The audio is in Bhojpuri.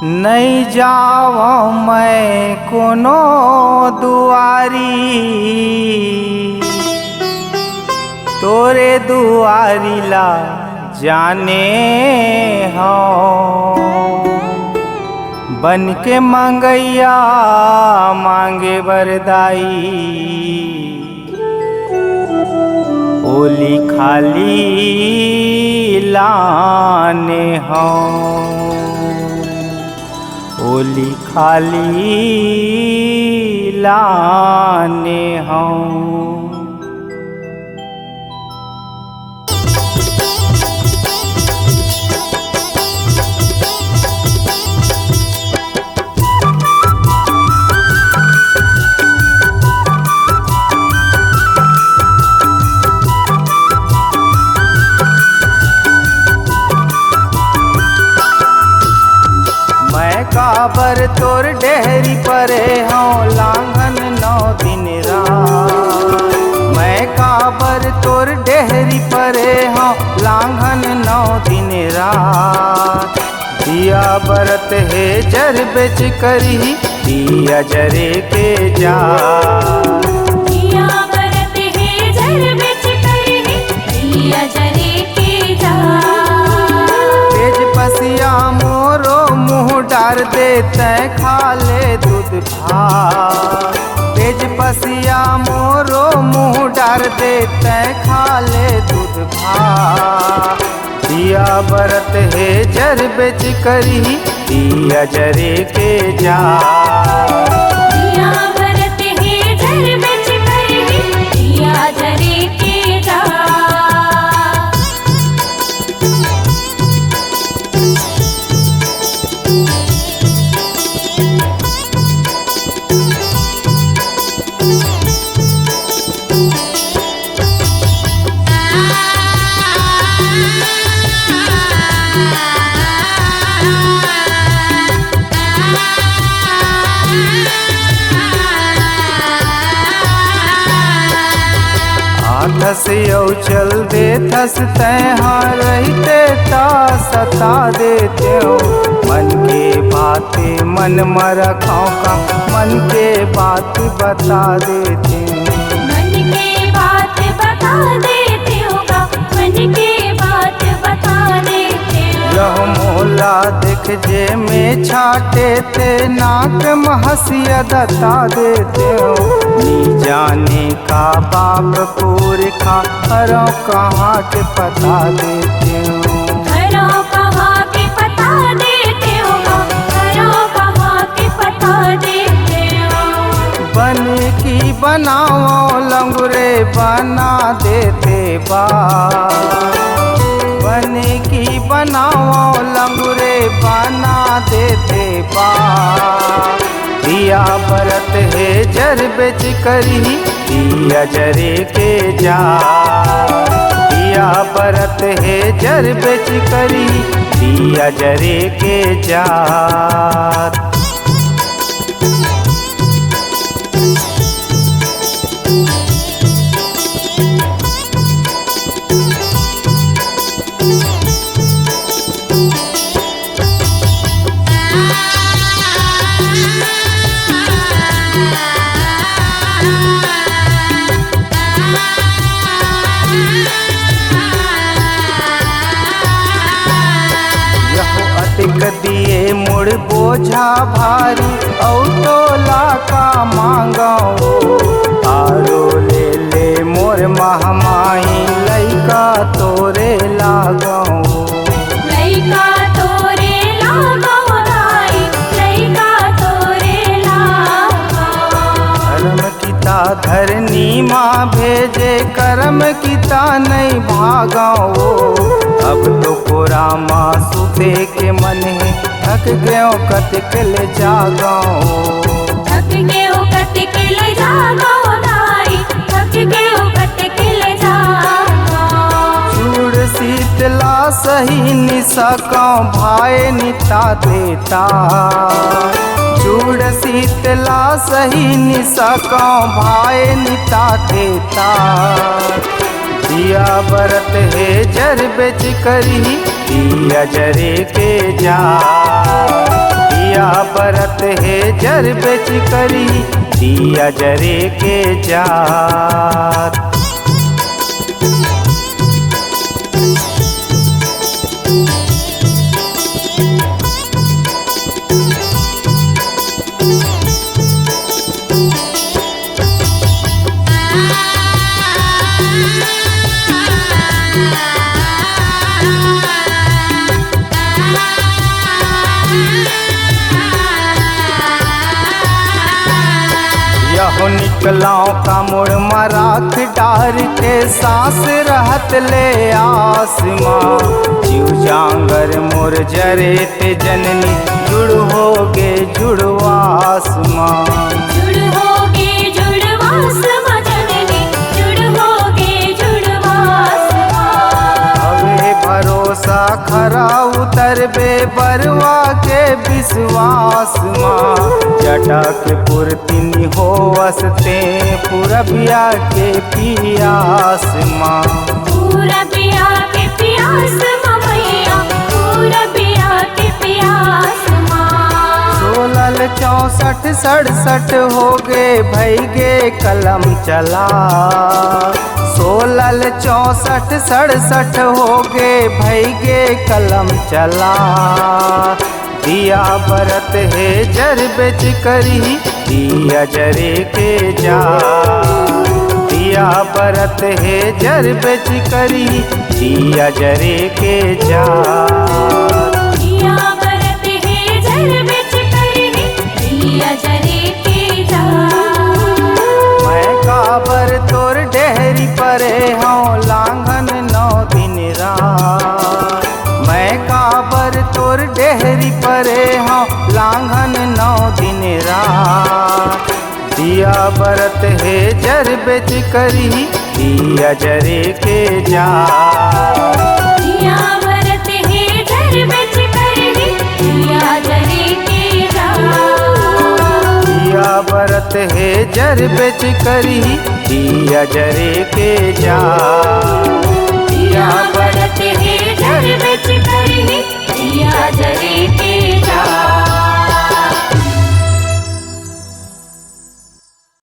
नहीं जाओ मैं कोनो दुआरी, तोरे दुआरी ला जाने हो। बन के मंगैया मांगे बरदाई, ओली खाली लाने हो। ओली खाली लाने हो। काबर तोर डेहरी परे हों लांघन 9 दिन रात। मैं काबर तोर डेहरी परे हों लांघन 9 दिन रात। दिया बरत है जर बेच करी दिया जरे के जा। दिया बरत है जर बेच करी दिया जरे के जा। तेज पसिया मोरो मुँह डार देते खा ले दूध भात। तेज पसिया मोरो मुँह डार देते खा ले दूध भात। दिया बरत है जर बेच करी दिया जरे के जा। दिया बरत है जर बेच करी दिया जरे के जा। थस यौ चल दे थस तहाँ रहते ता सता देते हो। मन के बातें मन में रखो का मन के बात बता देते हो। मन के बात बता देते हो का मन के बात बता देते हो। यह मोला देख जे में छाटे ते नाक महसिया दता देते हो। नी जाने का बाप पुरखा हरों कहाँ के पता देते हो। हरों कहाँ के पता देते हो हरों कहाँ के पता देते हो। बन की बनाओ लंगुरे बना देते बा। बन की बनाओ लंगुरे बना देते बा। दिया बरत है जर बेच करी दिया जरे के जा। दिया बरत है जर बेच करी दिया जरे के जा। दिए मुड़ बोझा भारी औ तोला का मांगाओ। आरो ले ले मोर महमाई लइका तोरे लागो। लइका तोरे लागो राई लइका तोरे लागो। धर्म किता धरनी माँ भेजे करम किता नहीं भागाओ। अब तो पूरा माँ सुते के मन है थक गयो कतिक ले जागाओ। थक गयो कतिक ले जागाओ दाई थक गयो कतिक ले जागाओ। चूड़ शीतला सही निसको भाई निता देता। चूड़ शीतला सही निसको भाई निता देता। दिया बरत है जर बेच करी दिया जरे के जा। दिया बरत है जर बेच करी दिया जरे के जात। यहो निकलाओ का मुड़ मराख डार के सांस रहत ले आसमां। जीव जांगर मुर जरे ते जननी जुड़ होगे जुड़वास माँ। जुड़ होगे जुड़वास माँ जननी, जुड़ होगे जुड़वास माँ। हवे भरोसा खरा उतर बे बरवा के विश्वास माँ। जटा के पुरतिनी हो वसते पूरबिया के पियास माँ। पूरबिया के पियास माँ मैया, पूरबिया के पियास माँ। 16 64 67 हो गे भई गे कलम चला। 16 64 67 हो गे भई गे कलम चला। दिया बरत है जर बेच करी दिया जरे के जा। दिया बरत है जर बेच करी दिया जरे के जा। दिया बरत है जर बेच करी दिया जरे के जा। मैं काबर तोर डेहरी परे हूँ लांघन 9 दिन रात। मैं काबर तोर डेहरी परे हूँ लांघन 9 दिन रात। दिया बरत है जर बेच करी दिया जरे के जा। दिया बरत है जर बेच करी दिया जरे के जा। दिया बरत है जर बेच करी दिया जरे के जा।